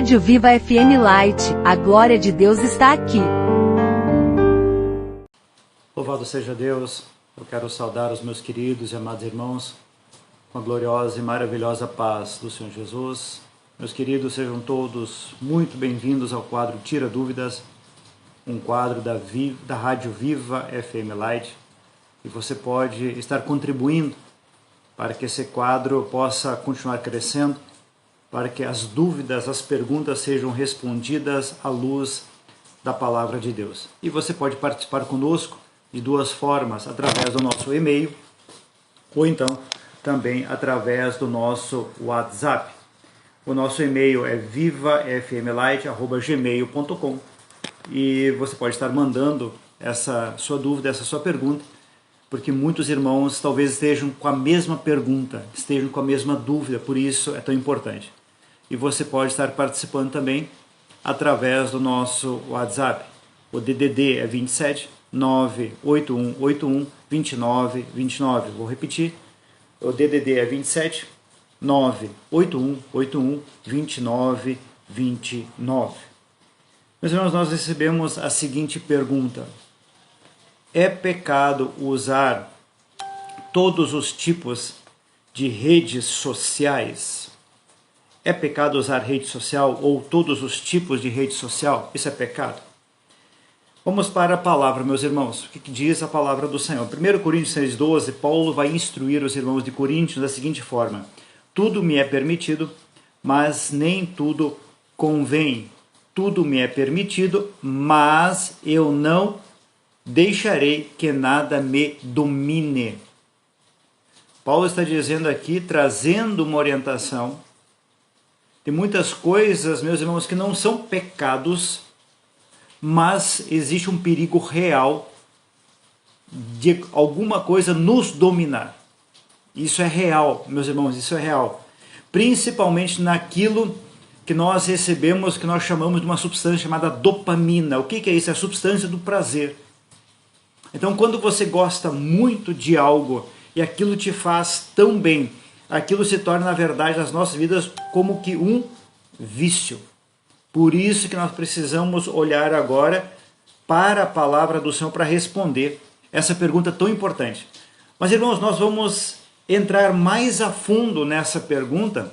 Rádio Viva FM Light, a glória de Deus está aqui. Louvado seja Deus, eu quero saudar os meus queridos e amados irmãos com a gloriosa e maravilhosa paz do Senhor Jesus. Meus queridos, sejam todos muito bem-vindos ao quadro Tira Dúvidas, um quadro da Rádio Viva FM Light, e você pode estar contribuindo para que esse quadro possa continuar crescendo, para que as dúvidas, as perguntas sejam respondidas à luz da Palavra de Deus. E você pode participar conosco de duas formas, através do nosso e-mail, ou então também através do nosso WhatsApp. O nosso e-mail é vivafmlight@gmail.com e você pode estar mandando essa sua dúvida, essa sua pergunta, porque muitos irmãos talvez estejam com a mesma pergunta, estejam com a mesma dúvida, por isso é tão importante. E você pode estar participando também através do nosso WhatsApp. O DDD é 27 98181 2929. Vou repetir. O DDD é 27 98181 2929. Meus irmãos, nós recebemos a seguinte pergunta: é pecado usar todos os tipos de redes sociais? É pecado usar rede social ou todos os tipos de rede social? Isso é pecado? Vamos para a palavra, meus irmãos. O que diz a palavra do Senhor? 1 Coríntios 6,12, Paulo vai instruir os irmãos de Coríntios da seguinte forma: tudo me é permitido, mas nem tudo convém. Tudo me é permitido, mas eu não deixarei que nada me domine. Paulo está dizendo aqui, trazendo uma orientação. Tem muitas coisas, meus irmãos, que não são pecados, mas existe um perigo real de alguma coisa nos dominar. Isso é real, meus irmãos, isso é real. Principalmente naquilo que nós recebemos, que nós chamamos de uma substância chamada dopamina. O que é isso? É a substância do prazer. Então, quando você gosta muito de algo e aquilo te faz tão bem, aquilo se torna, na verdade, nas nossas vidas como que um vício. Por isso que nós precisamos olhar agora para a palavra do Senhor para responder essa pergunta tão importante. Mas, irmãos, nós vamos entrar mais a fundo nessa pergunta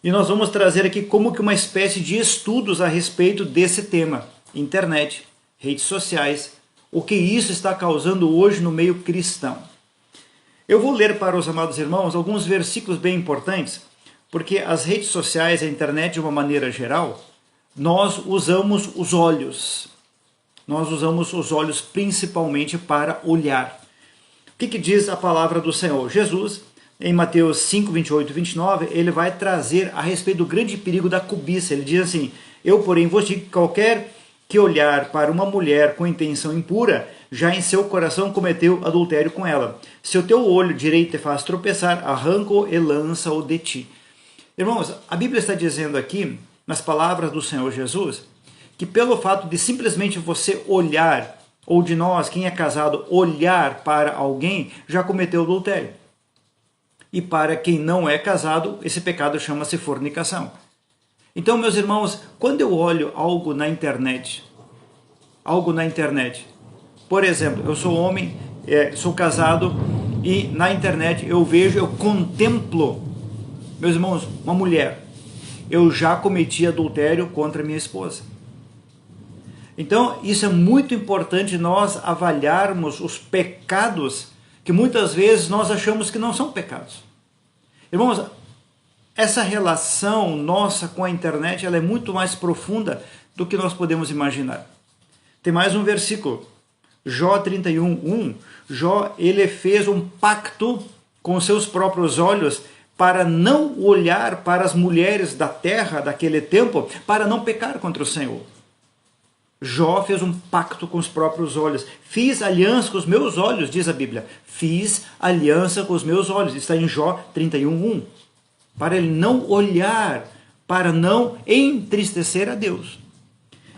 e nós vamos trazer aqui como que uma espécie de estudos a respeito desse tema: internet, redes sociais, o que isso está causando hoje no meio cristão. Eu vou ler para os amados irmãos alguns versículos bem importantes, porque as redes sociais, a internet de uma maneira geral, nós usamos os olhos. Nós usamos os olhos principalmente para olhar. O que diz a palavra do Senhor? Jesus, em Mateus 5, 28 e 29, ele vai trazer a respeito do grande perigo da cobiça. Ele diz assim: eu, porém, vos digo que qualquer que olhar para uma mulher com intenção impura, já em seu coração cometeu adultério com ela. Se o teu olho direito te faz tropeçar, arranca-o e lança-o de ti. Irmãos, a Bíblia está dizendo aqui, nas palavras do Senhor Jesus, que pelo fato de simplesmente você olhar, ou de nós, quem é casado, olhar para alguém, já cometeu adultério. E para quem não é casado, esse pecado chama-se fornicação. Então, meus irmãos, quando eu olho algo na internet, por exemplo, eu sou homem, sou casado, e na internet eu vejo, eu contemplo, meus irmãos, uma mulher, eu já cometi adultério contra minha esposa. Então, isso é muito importante nós avaliarmos os pecados que muitas vezes nós achamos que não são pecados. Irmãos, essa relação nossa com a internet, ela é muito mais profunda do que nós podemos imaginar. Tem mais um versículo, Jó 31:1. Jó, ele fez um pacto com seus próprios olhos para não olhar para as mulheres da terra daquele tempo, para não pecar contra o Senhor. Jó fez um pacto com os próprios olhos. Fiz aliança com os meus olhos, diz a Bíblia. Fiz aliança com os meus olhos. Está em Jó 31:1. Para ele não olhar, para não entristecer a Deus.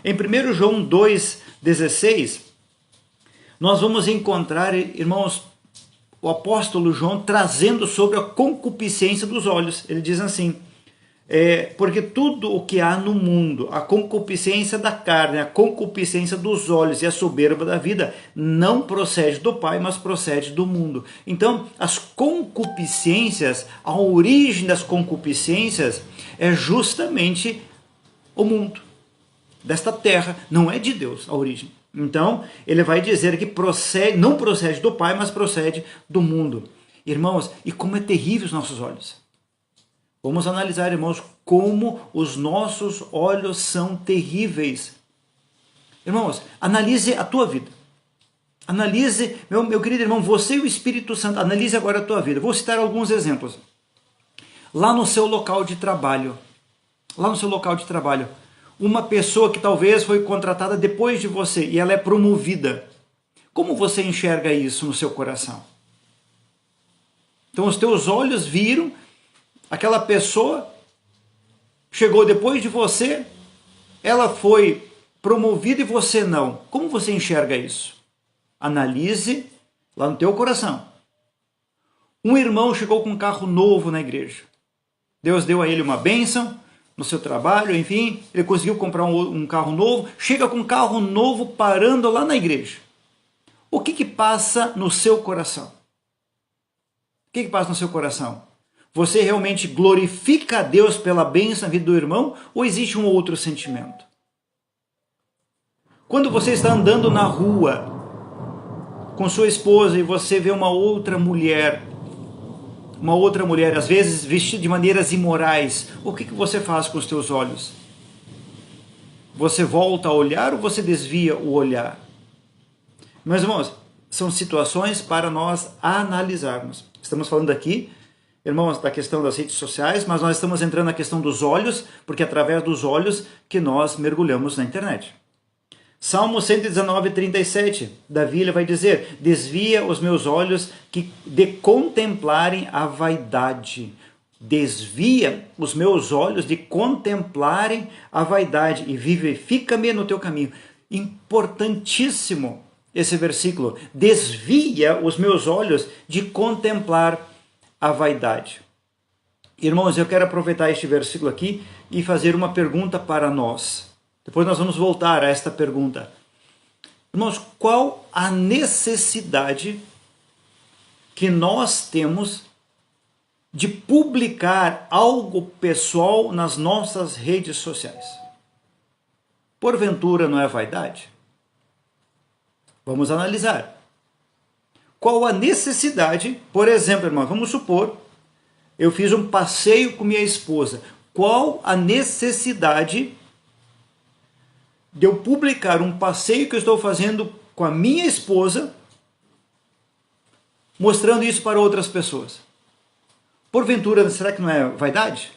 Em 1 João 2,16, nós vamos encontrar, irmãos, o apóstolo João trazendo sobre a concupiscência dos olhos. Ele diz assim, Porque tudo o que há no mundo, a concupiscência da carne, a concupiscência dos olhos e a soberba da vida, não procede do Pai, mas procede do mundo. Então, as concupiscências, a origem das concupiscências é justamente o mundo, desta terra, não é de Deus a origem. Então, ele vai dizer que não procede do Pai, mas procede do mundo. Irmãos, e como é terrível os nossos olhos. Vamos analisar, irmãos, como os nossos olhos são terríveis. Irmãos, analise a tua vida. Analise, meu querido irmão, você e o Espírito Santo, analise agora a tua vida. Vou citar alguns exemplos. Lá no seu local de trabalho, uma pessoa que talvez foi contratada depois de você e ela é promovida. Como você enxerga isso no seu coração? Então os teus olhos viram aquela pessoa, chegou depois de você, ela foi promovida e você não. Como você enxerga isso? Analise lá no teu coração. Um irmão chegou com um carro novo na igreja. Deus deu a ele uma bênção no seu trabalho, enfim, ele conseguiu comprar um carro novo, chega com um carro novo parando lá na igreja. O que passa no seu coração? O que passa no seu coração? Você realmente glorifica a Deus pela bênção na vida do irmão ou existe um outro sentimento? Quando você está andando na rua com sua esposa e você vê uma outra mulher, às vezes vestida de maneiras imorais, o que você faz com os teus olhos? Você volta a olhar ou você desvia o olhar? Meus irmãos, são situações para nós analisarmos. Estamos falando aqui, irmãos, da questão das redes sociais, mas nós estamos entrando na questão dos olhos, porque é através dos olhos que nós mergulhamos na internet. Salmo 119, 37, Davi ele vai dizer, desvia os meus olhos de contemplarem a vaidade. Desvia os meus olhos de contemplarem a vaidade e vivifica-me no teu caminho. Importantíssimo esse versículo. Desvia os meus olhos de contemplar a vaidade. Irmãos, eu quero aproveitar este versículo aqui e fazer uma pergunta para nós. Depois nós vamos voltar a esta pergunta. Irmãos, qual a necessidade que nós temos de publicar algo pessoal nas nossas redes sociais? Porventura não é vaidade? Vamos analisar. Qual a necessidade, por exemplo, irmão, vamos supor, eu fiz um passeio com minha esposa. Qual a necessidade de eu publicar um passeio que eu estou fazendo com a minha esposa, mostrando isso para outras pessoas? Porventura, será que não é vaidade?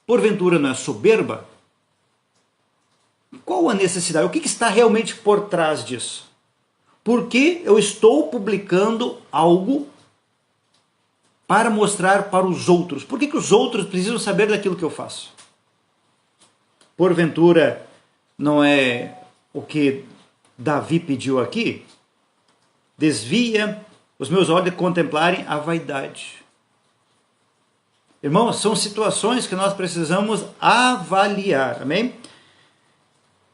Porventura não é soberba? Qual a necessidade? O que está realmente por trás disso? Por que eu estou publicando algo para mostrar para os outros? Por que os outros precisam saber daquilo que eu faço? Porventura não é o que Davi pediu aqui? Desvia os meus olhos de contemplarem a vaidade. Irmãos, são situações que nós precisamos avaliar, amém?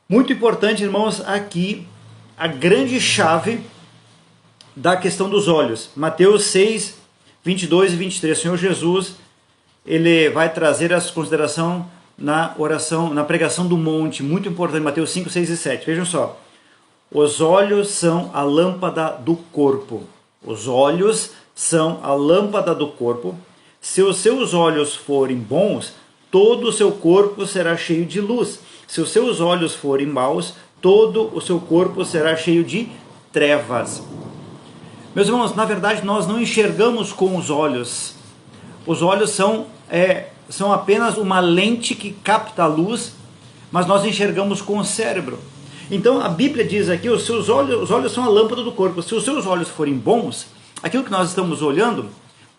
Muito importante, irmãos, aqui a grande chave da questão dos olhos. Mateus 6, 22 e 23. O Senhor Jesus, ele vai trazer essa consideração na oração, na pregação do monte, muito importante, Mateus 5, 6 e 7. Vejam só. Os olhos são a lâmpada do corpo. Os olhos são a lâmpada do corpo. Se os seus olhos forem bons, todo o seu corpo será cheio de luz. Se os seus olhos forem maus, todo o seu corpo será cheio de trevas. Meus irmãos, na verdade nós não enxergamos com os olhos. Os olhos são apenas uma lente que capta a luz, mas nós enxergamos com o cérebro. Então a Bíblia diz aqui, os olhos são a lâmpada do corpo. Se os seus olhos forem bons, aquilo que nós estamos olhando,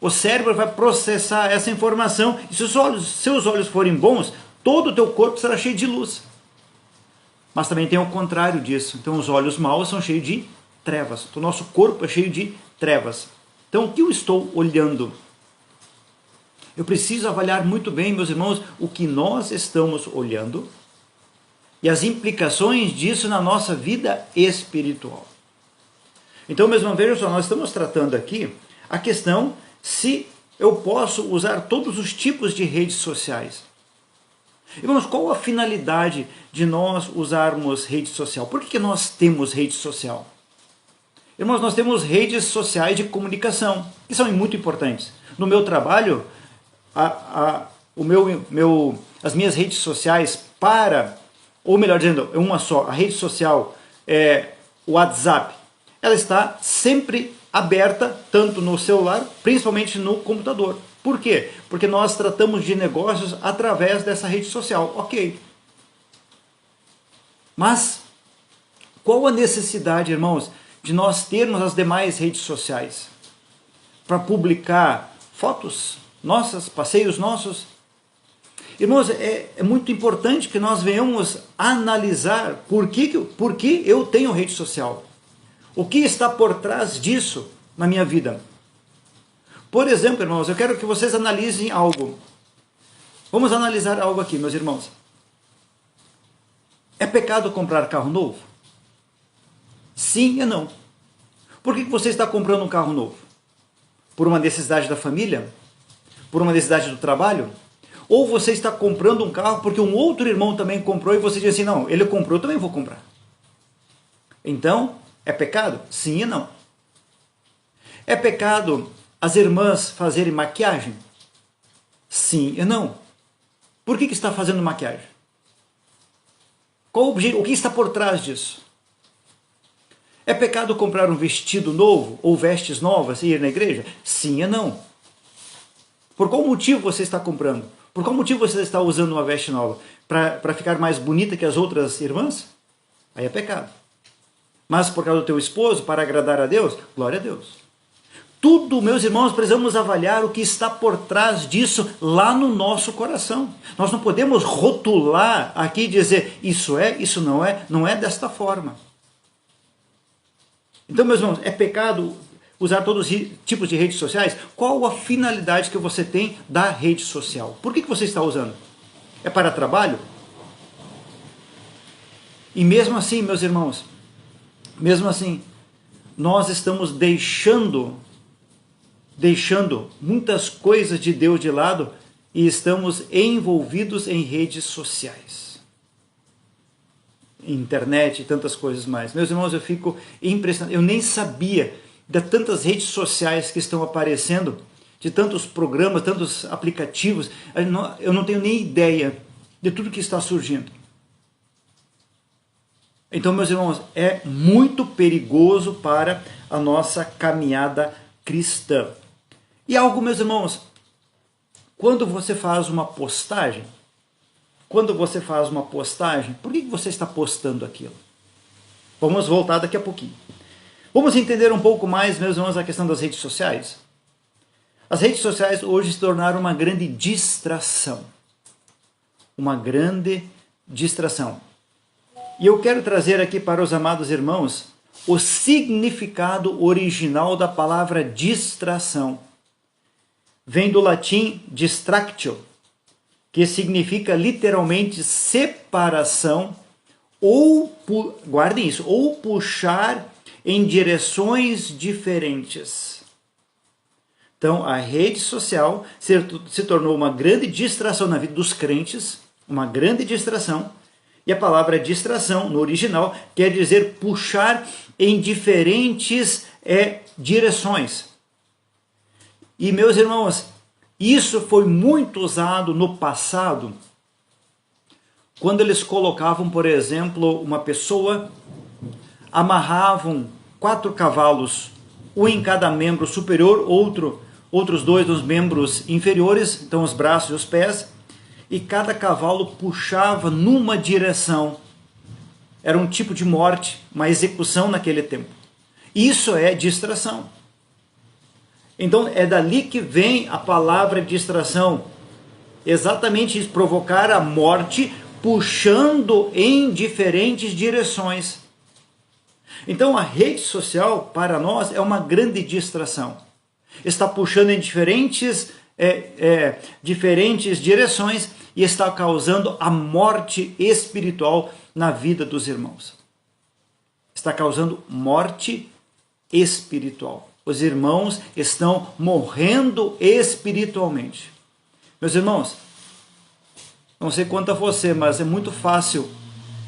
o cérebro vai processar essa informação. E se os seus olhos forem bons, todo o teu corpo será cheio de luz. Mas também tem o contrário disso. Então os olhos maus são cheios de trevas. O nosso corpo é cheio de trevas. Então o que eu estou olhando? Eu preciso avaliar muito bem, meus irmãos, o que nós estamos olhando e as implicações disso na nossa vida espiritual. Então, meus irmãos, vejam só, nós estamos tratando aqui a questão se eu posso usar todos os tipos de redes sociais. Irmãos, qual a finalidade de nós usarmos rede social? Por que nós temos rede social? Irmãos, nós temos redes sociais de comunicação, que são muito importantes. No meu trabalho, as minhas redes sociais ou melhor dizendo, uma só, a rede social é o WhatsApp, ela está sempre aberta, tanto no celular, principalmente no computador. Por quê? Porque nós tratamos de negócios através dessa rede social, ok. Mas, qual a necessidade, irmãos, de nós termos as demais redes sociais? Para publicar fotos nossas, passeios nossos? Irmãos, é muito importante que nós venhamos analisar por que eu tenho rede social. O que está por trás disso na minha vida? Por exemplo, irmãos, eu quero que vocês analisem algo. Vamos analisar algo aqui, meus irmãos. É pecado comprar carro novo? Sim e não. Por que você está comprando um carro novo? Por uma necessidade da família? Por uma necessidade do trabalho? Ou você está comprando um carro porque um outro irmão também comprou e você diz assim, não, ele comprou, eu também vou comprar. Então, é pecado? Sim e não. É pecado as irmãs fazerem maquiagem? Sim e não. Por que está fazendo maquiagem? O que está por trás disso? É pecado comprar um vestido novo ou vestes novas e ir na igreja? Sim e não. Por qual motivo você está comprando? Por qual motivo você está usando uma veste nova? Para ficar mais bonita que as outras irmãs? Aí é pecado. Mas por causa do teu esposo, para agradar a Deus? Glória a Deus. Tudo, meus irmãos, precisamos avaliar o que está por trás disso lá no nosso coração. Nós não podemos rotular aqui e dizer isso é, isso não é desta forma. Então, meus irmãos, é pecado usar todos os tipos de redes sociais? Qual a finalidade que você tem da rede social? Por que você está usando? É para trabalho? E mesmo assim, meus irmãos, mesmo assim, nós estamos deixando muitas coisas de Deus de lado e estamos envolvidos em redes sociais, internet e tantas coisas mais. Meus irmãos, eu fico impressionado. Eu nem sabia de tantas redes sociais que estão aparecendo, de tantos programas, tantos aplicativos. Eu não tenho nem ideia de tudo que está surgindo. Então, meus irmãos, é muito perigoso para a nossa caminhada cristã. E algo, meus irmãos, quando você faz uma postagem, por que você está postando aquilo? Vamos voltar daqui a pouquinho. Vamos entender um pouco mais, meus irmãos, a questão das redes sociais. As redes sociais hoje se tornaram uma grande distração. Uma grande distração. E eu quero trazer aqui para os amados irmãos o significado original da palavra distração. Vem do latim distractio, que significa literalmente separação ou, guardem isso, ou puxar em direções diferentes. Então, a rede social se tornou uma grande distração na vida dos crentes, uma grande distração, e a palavra distração, no original, quer dizer puxar em diferentes direções. E, meus irmãos, isso foi muito usado no passado, quando eles colocavam, por exemplo, uma pessoa, amarravam 4 cavalos, um em cada membro superior, outros 2 nos membros inferiores, então os braços e os pés, e cada cavalo puxava numa direção. Era um tipo de morte, uma execução naquele tempo. Isso é distração. Então é dali que vem a palavra distração. Exatamente isso, provocar a morte puxando em diferentes direções. Então a rede social para nós é uma grande distração. Está puxando em diferentes diferentes direções e está causando a morte espiritual na vida dos irmãos. Está causando morte espiritual. Os irmãos estão morrendo espiritualmente. Meus irmãos, não sei quanto a você, mas é muito fácil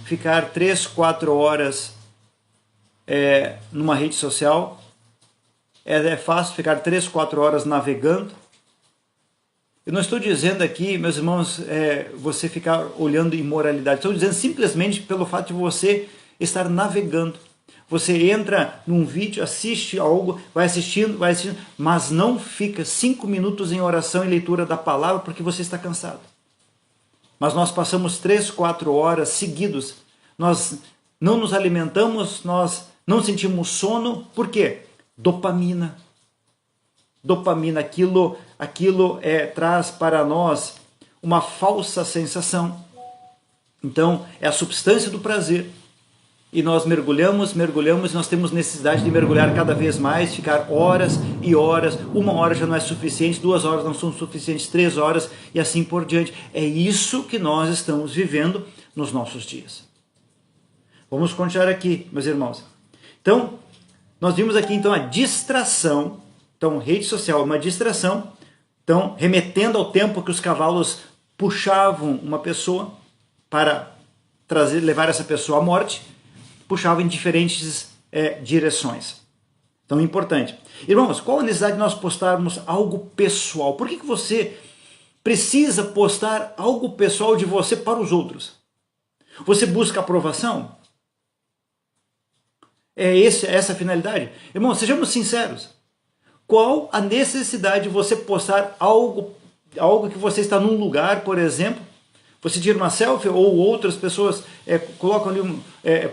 ficar 3, 4 horas numa rede social. É fácil ficar 3, 4 horas navegando. Eu não estou dizendo aqui, meus irmãos, você ficar olhando imoralidade. Estou dizendo simplesmente pelo fato de você estar navegando. Você entra num vídeo, assiste algo, vai assistindo, mas não fica 5 minutos em oração e leitura da palavra porque você está cansado. Mas nós passamos 3, 4 horas seguidos. Nós não nos alimentamos, nós não sentimos sono. Por quê? Dopamina. Dopamina, aquilo traz para nós uma falsa sensação. Então, é a substância do prazer. E nós mergulhamos, nós temos necessidade de mergulhar cada vez mais, ficar horas e horas. 1 hora já não é suficiente, 2 horas não são suficientes, 3 horas e assim por diante. É isso que nós estamos vivendo nos nossos dias. Vamos continuar aqui, meus irmãos. Então, nós vimos aqui então a distração. Então, rede social é uma distração. Então, remetendo ao tempo que os cavalos puxavam uma pessoa para levar essa pessoa à morte, puxavam em diferentes direções. Então, é importante. Irmãos, qual a necessidade de nós postarmos algo pessoal? Por que você precisa postar algo pessoal de você para os outros? Você busca aprovação? É essa a finalidade? Irmãos, sejamos sinceros. Qual a necessidade de você postar algo que você está num lugar, por exemplo, você tira uma selfie ou outras pessoas colocam ali,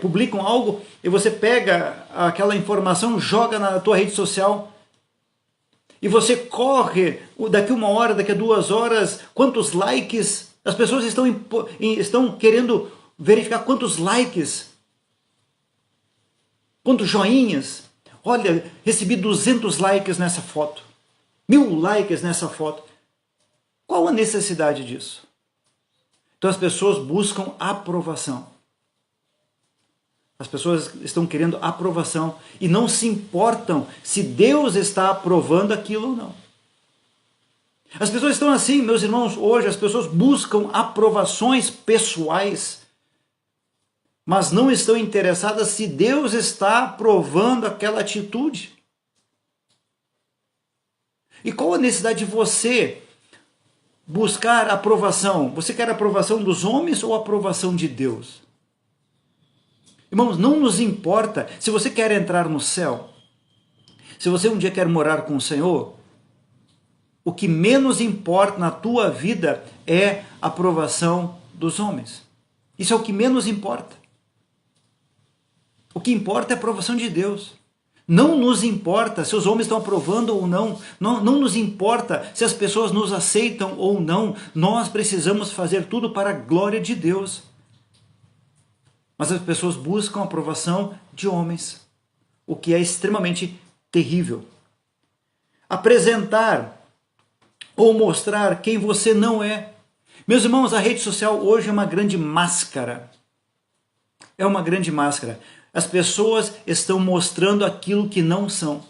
publicam algo e você pega aquela informação, joga na tua rede social e você corre daqui 1 hora, daqui a 2 horas, quantos likes, as pessoas estão querendo verificar quantos likes, quantos joinhas. Olha, recebi 200 likes nessa foto, 1000 likes nessa foto. Qual a necessidade disso? Então as pessoas buscam aprovação. As pessoas estão querendo aprovação e não se importam se Deus está aprovando aquilo ou não. As pessoas estão assim, meus irmãos, hoje as pessoas buscam aprovações pessoais, mas não estão interessadas se Deus está aprovando aquela atitude. E qual a necessidade de você buscar aprovação? Você quer a aprovação dos homens ou a aprovação de Deus? Irmãos, não nos importa se você quer entrar no céu, se você um dia quer morar com o Senhor, o que menos importa na tua vida é a aprovação dos homens. Isso é o que menos importa. O que importa é a aprovação de Deus. Não nos importa se os homens estão aprovando ou não. Não nos importa se as pessoas nos aceitam ou não. Nós precisamos fazer tudo para a glória de Deus. Mas as pessoas buscam a aprovação de homens, o que é extremamente terrível. Apresentar ou mostrar quem você não é. Meus irmãos, a rede social hoje é uma grande máscara. É uma grande máscara. As pessoas estão mostrando aquilo que não são.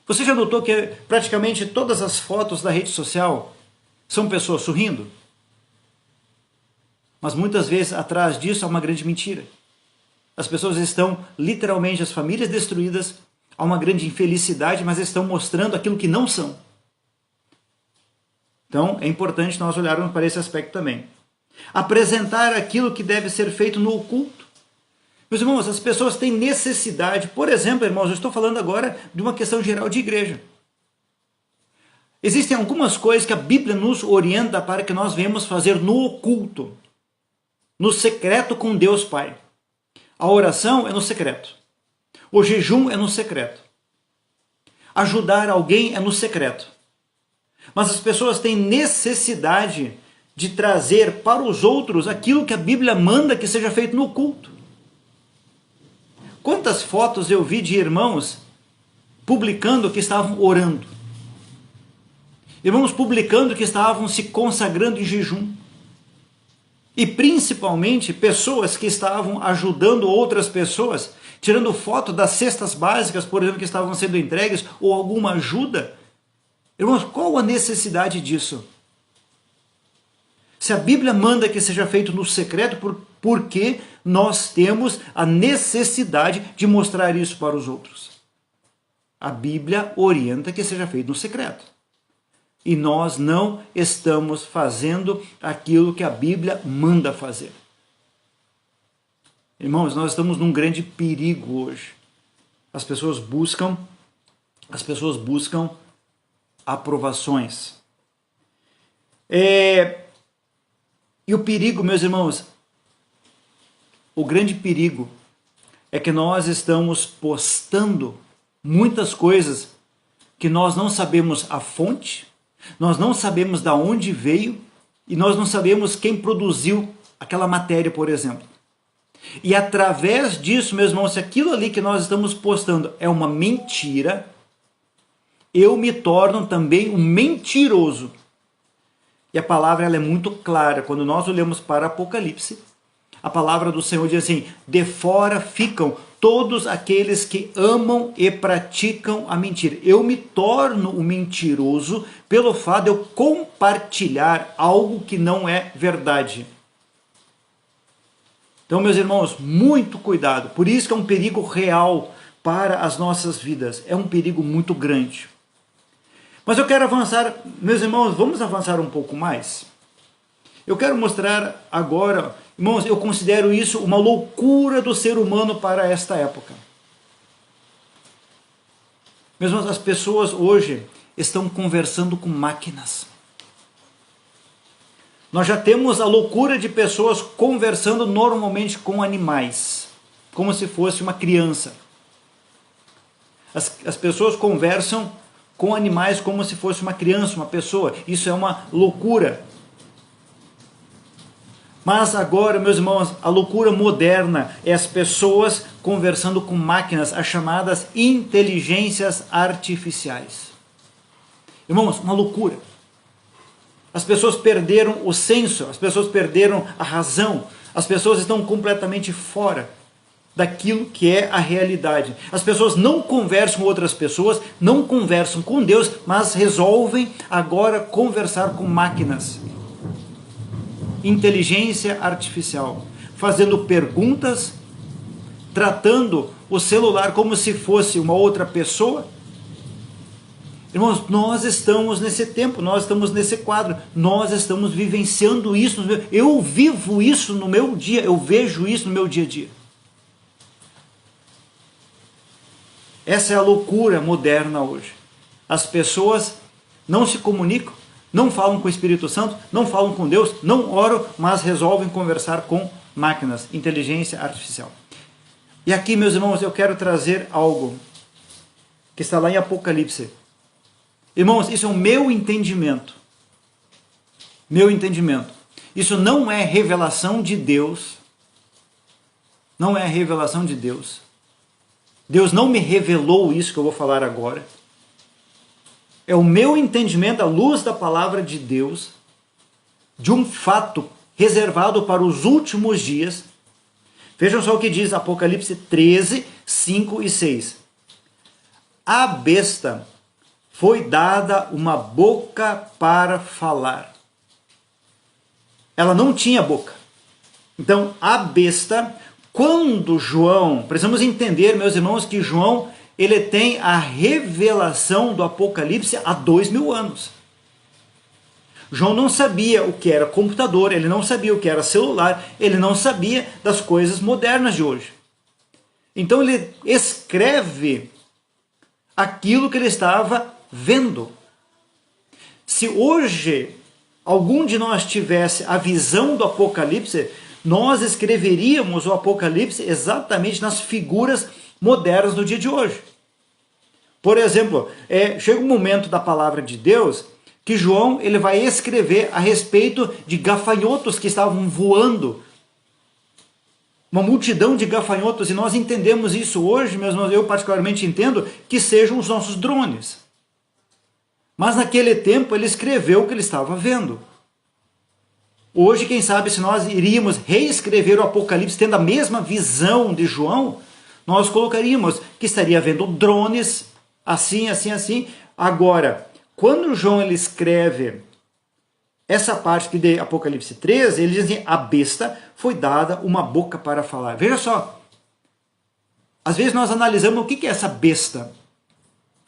Você já notou que praticamente todas as fotos da rede social são pessoas sorrindo? Mas muitas vezes atrás disso há uma grande mentira. As pessoas estão literalmente, as famílias destruídas, há uma grande infelicidade, mas estão mostrando aquilo que não são. Então é importante nós olharmos para esse aspecto também. Apresentar aquilo que deve ser feito no oculto. Meus irmãos, as pessoas têm necessidade, por exemplo, irmãos, eu estou falando agora de uma questão geral de igreja. Existem algumas coisas que a Bíblia nos orienta para que nós venhamos fazer no oculto, no secreto com Deus Pai. A oração é no secreto. O jejum é no secreto. Ajudar alguém é no secreto. Mas as pessoas têm necessidade de trazer para os outros aquilo que a Bíblia manda que seja feito no oculto. Quantas fotos eu vi de irmãos publicando que estavam orando. Irmãos, publicando que estavam se consagrando em jejum. E principalmente pessoas que estavam ajudando outras pessoas, tirando foto das cestas básicas, por exemplo, que estavam sendo entregues, ou alguma ajuda. Irmãos, qual a necessidade disso? Se a Bíblia manda que seja feito no secreto, por que nós temos a necessidade de mostrar isso para os outros? A Bíblia orienta que seja feito no secreto. E nós não estamos fazendo aquilo que a Bíblia manda fazer. Irmãos, nós estamos num grande perigo hoje. As pessoas buscam aprovações. E o perigo, meus irmãos, o grande perigo é que nós estamos postando muitas coisas que nós não sabemos a fonte, nós não sabemos de onde veio e nós não sabemos quem produziu aquela matéria, por exemplo. E através disso, meus irmãos, se aquilo ali que nós estamos postando é uma mentira, eu me torno também um mentiroso. E a palavra ela é muito clara. Quando nós olhamos para Apocalipse, a palavra do Senhor diz assim: de fora ficam todos aqueles que amam e praticam a mentira. Eu me torno um mentiroso pelo fato de eu compartilhar algo que não é verdade. Então, meus irmãos, muito cuidado. Por isso que é um perigo real para as nossas vidas. É um perigo muito grande. Mas eu quero avançar, meus irmãos, vamos avançar um pouco mais? Eu quero mostrar agora, irmãos, eu considero isso uma loucura do ser humano para esta época. Meus irmãos, as pessoas hoje estão conversando com máquinas. Nós já temos a loucura de pessoas conversando normalmente com animais, como se fosse uma criança. As pessoas conversam com animais como se fosse uma criança, uma pessoa. Isso é uma loucura. Mas agora, meus irmãos, a loucura moderna é as pessoas conversando com máquinas, as chamadas inteligências artificiais. Irmãos, uma loucura. As pessoas perderam o senso, as pessoas perderam a razão, as pessoas estão completamente fora daquilo que é a realidade. As pessoas não conversam com outras pessoas, não conversam com Deus, mas resolvem agora conversar com máquinas. Inteligência artificial, fazendo perguntas, tratando o celular como se fosse uma outra pessoa. Irmãos, nós estamos nesse tempo, nós estamos nesse quadro, nós estamos vivenciando isso. Eu vivo isso no meu dia, eu vejo isso no meu dia a dia. Essa é a loucura moderna hoje. As pessoas não se comunicam, não falam com o Espírito Santo, não falam com Deus, não oram, mas resolvem conversar com máquinas, inteligência artificial. E aqui, meus irmãos, eu quero trazer algo que está lá em Apocalipse. Irmãos, isso é o meu entendimento. Meu entendimento. Isso não é revelação de Deus. Não é revelação de Deus. Deus não me revelou isso que eu vou falar agora. É o meu entendimento à luz da palavra de Deus, de um fato reservado para os últimos dias. Vejam só o que diz Apocalipse 13, 5 e 6. A besta foi dada uma boca para falar. Ela não tinha boca. Então, a besta, quando João, precisamos entender, meus irmãos, que João, ele tem a revelação do Apocalipse há 2000 anos. João não sabia o que era computador, ele não sabia o que era celular, ele não sabia das coisas modernas de hoje. Então ele escreve aquilo que ele estava vendo. Se hoje algum de nós tivesse a visão do Apocalipse, nós escreveríamos o Apocalipse exatamente nas figuras modernas do dia de hoje. Por exemplo, chega um momento da palavra de Deus que João ele vai escrever a respeito de gafanhotos que estavam voando. Uma multidão de gafanhotos, e nós entendemos isso hoje, meus irmãos, eu particularmente entendo que sejam os nossos drones. Mas naquele tempo ele escreveu o que ele estava vendo. Hoje, quem sabe, se nós iríamos reescrever o Apocalipse tendo a mesma visão de João, nós colocaríamos que estaria vendo drones, assim, assim, assim. Agora, quando João ele escreve essa parte aqui de Apocalipse 13, ele diz assim, a besta foi dada uma boca para falar. Veja só, às vezes nós analisamos o que é essa besta.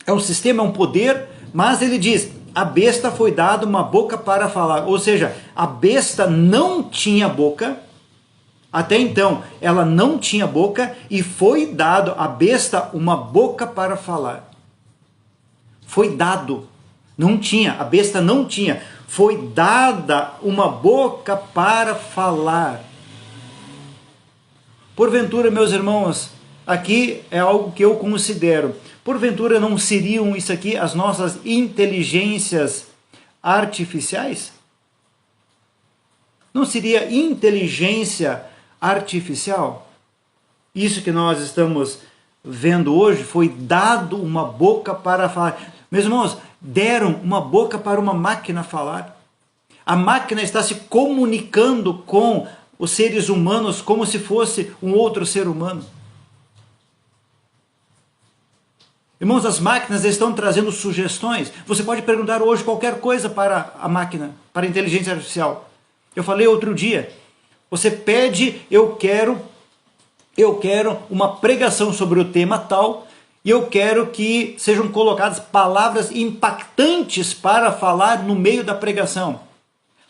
É um sistema, é um poder, mas ele diz, a besta foi dada uma boca para falar. Ou seja, a besta não tinha boca, até então ela não tinha boca, e foi dado à besta uma boca para falar. Foi dado, não tinha, a besta não tinha, foi dada uma boca para falar. Porventura, meus irmãos, aqui é algo que eu considero, porventura não seriam isso aqui as nossas inteligências artificiais? Não seria inteligência artificial? Isso que nós estamos vendo hoje, foi dado uma boca para falar. Meus irmãos, deram uma boca para uma máquina falar. A máquina está se comunicando com os seres humanos como se fosse um outro ser humano. Irmãos, as máquinas estão trazendo sugestões. Você pode perguntar hoje qualquer coisa para a máquina, para a inteligência artificial. Eu falei outro dia, você pede, eu quero uma pregação sobre o tema tal, e eu quero que sejam colocadas palavras impactantes para falar no meio da pregação.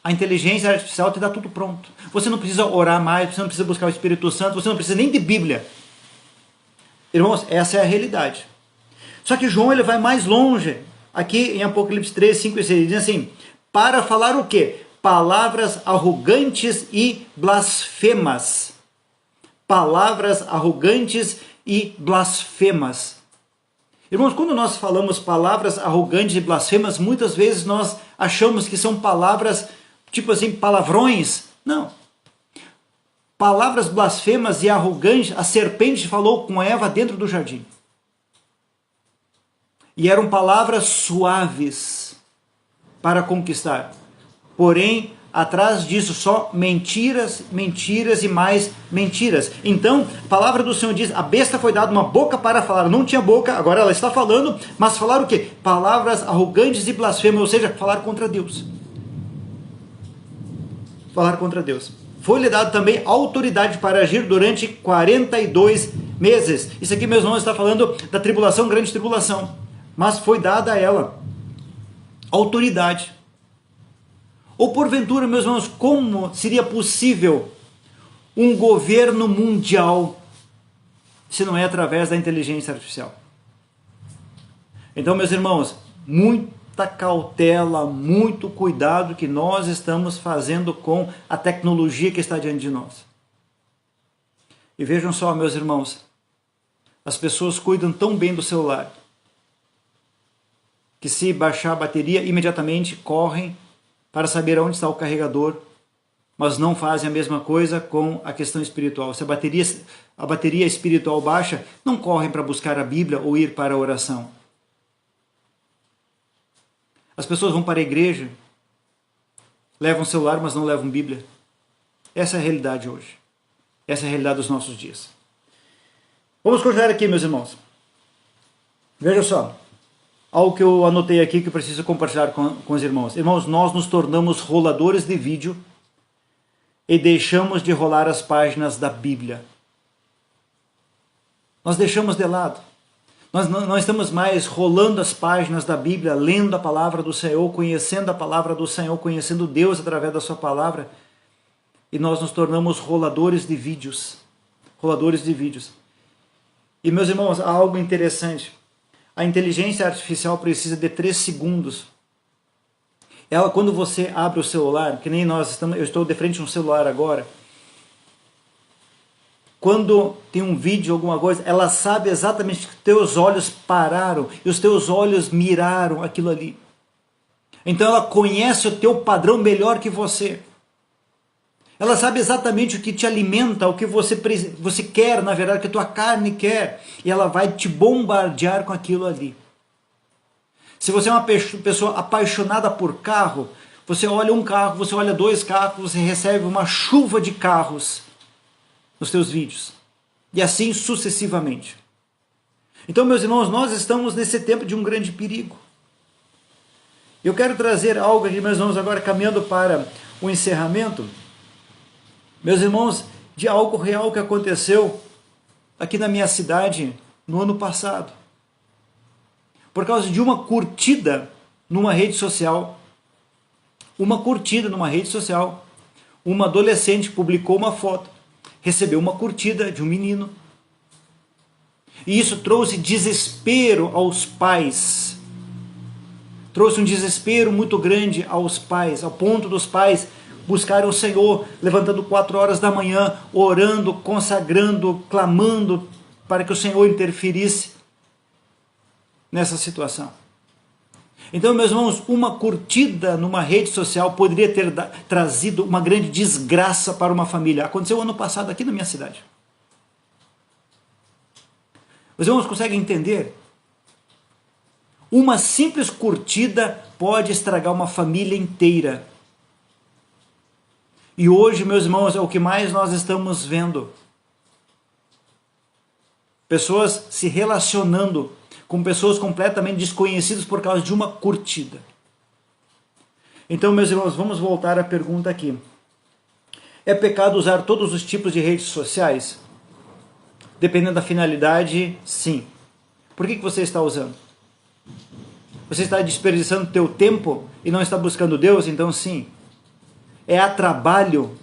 A inteligência artificial te dá tudo pronto. Você não precisa orar mais, você não precisa buscar o Espírito Santo, você não precisa nem de Bíblia. Irmãos, essa é a realidade. Só que João ele vai mais longe. Aqui em Apocalipse 3, 5 e 6, ele diz assim, para falar o quê? Palavras arrogantes e blasfemas. Palavras arrogantes e blasfemas. Irmãos, quando nós falamos palavras arrogantes e blasfemas, muitas vezes nós achamos que são palavras, tipo assim, palavrões. Não. Palavras blasfemas e arrogantes, a serpente falou com Eva dentro do jardim. E eram palavras suaves para conquistar. Porém, atrás disso só mentiras, mentiras e mais mentiras. Então, a palavra do Senhor diz, a besta foi dada uma boca para falar. Não tinha boca, agora ela está falando, mas falar o quê? Palavras arrogantes e blasfemas, ou seja, falar contra Deus. Falar contra Deus. Foi-lhe dado também autoridade para agir durante 42 meses. Isso aqui, meus irmãos, está falando da tribulação, grande tribulação. Mas foi dada a ela autoridade. Ou porventura, meus irmãos, como seria possível um governo mundial se não é através da inteligência artificial? Então, meus irmãos, muita cautela, muito cuidado que nós estamos fazendo com a tecnologia que está diante de nós. E vejam só, meus irmãos, as pessoas cuidam tão bem do celular que se baixar a bateria, imediatamente correm para saber onde está o carregador, mas não fazem a mesma coisa com a questão espiritual. Se a bateria espiritual baixa, não correm para buscar a Bíblia ou ir para a oração. As pessoas vão para a igreja, levam celular, mas não levam Bíblia. Essa é a realidade hoje. Essa é a realidade dos nossos dias. Vamos continuar aqui, meus irmãos. Veja só. Algo que eu anotei aqui que eu preciso compartilhar com os irmãos. Irmãos, nós nos tornamos roladores de vídeo e deixamos de rolar as páginas da Bíblia. Nós deixamos de lado. Nós não estamos mais rolando as páginas da Bíblia, lendo a palavra do Senhor, conhecendo a palavra do Senhor, conhecendo Deus através da sua palavra. E nós nos tornamos roladores de vídeos. Roladores de vídeos. E, meus irmãos, há algo interessante. A inteligência artificial precisa de 3 segundos. Ela, quando você abre o celular, que nem nós estamos, eu estou de frente a um celular agora, quando tem um vídeo, alguma coisa, ela sabe exatamente que teus olhos pararam e os teus olhos miraram aquilo ali. Então ela conhece o teu padrão melhor que você. Ela sabe exatamente o que te alimenta, o que você quer, na verdade, o que a tua carne quer. E ela vai te bombardear com aquilo ali. Se você é uma pessoa apaixonada por carro, você olha um carro, você olha dois carros, você recebe uma chuva de carros nos seus vídeos. E assim sucessivamente. Então, meus irmãos, nós estamos nesse tempo de um grande perigo. Eu quero trazer algo aqui, meus irmãos, agora caminhando para o encerramento. Meus irmãos, de algo real que aconteceu aqui na minha cidade no ano passado. Por causa de uma curtida numa rede social. Uma adolescente publicou uma foto, recebeu uma curtida de um menino. E isso trouxe desespero aos pais. Trouxe um desespero muito grande aos pais, ao ponto dos pais buscarem o Senhor, levantando 4 horas da manhã, orando, consagrando, clamando para que o Senhor interferisse nessa situação. Então, meus irmãos, uma curtida numa rede social poderia ter trazido uma grande desgraça para uma família. Aconteceu ano passado aqui na minha cidade. Os irmãos conseguem entender? Uma simples curtida pode estragar uma família inteira. E hoje, meus irmãos, é o que mais nós estamos vendo. Pessoas se relacionando com pessoas completamente desconhecidas por causa de uma curtida. Então, meus irmãos, vamos voltar à pergunta aqui. É pecado usar todos os tipos de redes sociais? Dependendo da finalidade, sim. Por que você está usando? Você está desperdiçando teu tempo e não está buscando Deus? Então sim. É a trabalho?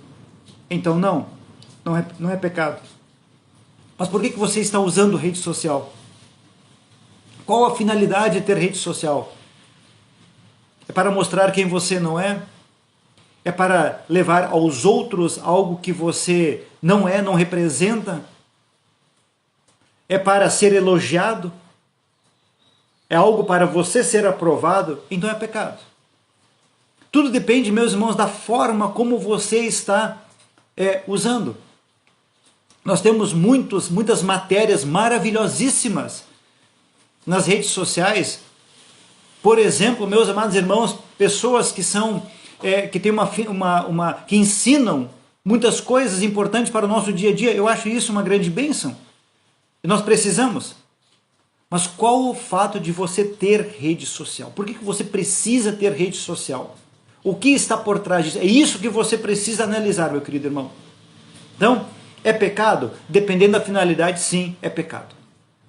Então não é pecado. Mas por que você está usando rede social? Qual a finalidade de ter rede social? É para mostrar quem você não é? É para levar aos outros algo que você não é, não representa? É para ser elogiado? É algo para você ser aprovado? Então é pecado. Tudo depende, meus irmãos, da forma como você está usando. Nós temos muitas matérias maravilhosíssimas nas redes sociais. Por exemplo, meus amados irmãos, pessoas que são que têm que ensinam muitas coisas importantes para o nosso dia a dia. Eu acho isso uma grande bênção. E nós precisamos. Mas qual o fato de você ter rede social? Por que você precisa ter rede social? O que está por trás disso? É isso que você precisa analisar, meu querido irmão. Então, é pecado? Dependendo da finalidade, sim, é pecado.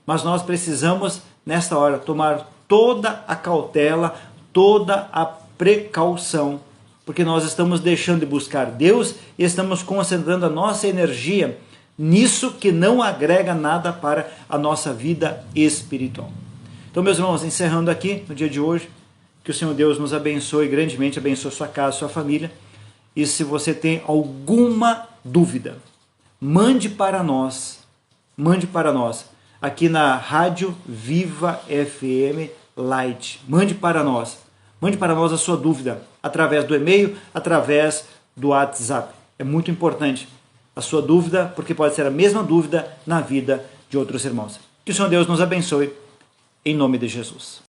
Mas nós precisamos, nesta hora, tomar toda a cautela, toda a precaução, porque nós estamos deixando de buscar Deus e estamos concentrando a nossa energia nisso que não agrega nada para a nossa vida espiritual. Então, meus irmãos, encerrando aqui no dia de hoje, que o Senhor Deus nos abençoe grandemente, abençoe sua casa, sua família. E se você tem alguma dúvida, mande para nós, aqui na Rádio Viva FM Light. Mande para nós a sua dúvida, através do e-mail, através do WhatsApp. É muito importante a sua dúvida, porque pode ser a mesma dúvida na vida de outros irmãos. Que o Senhor Deus nos abençoe, em nome de Jesus.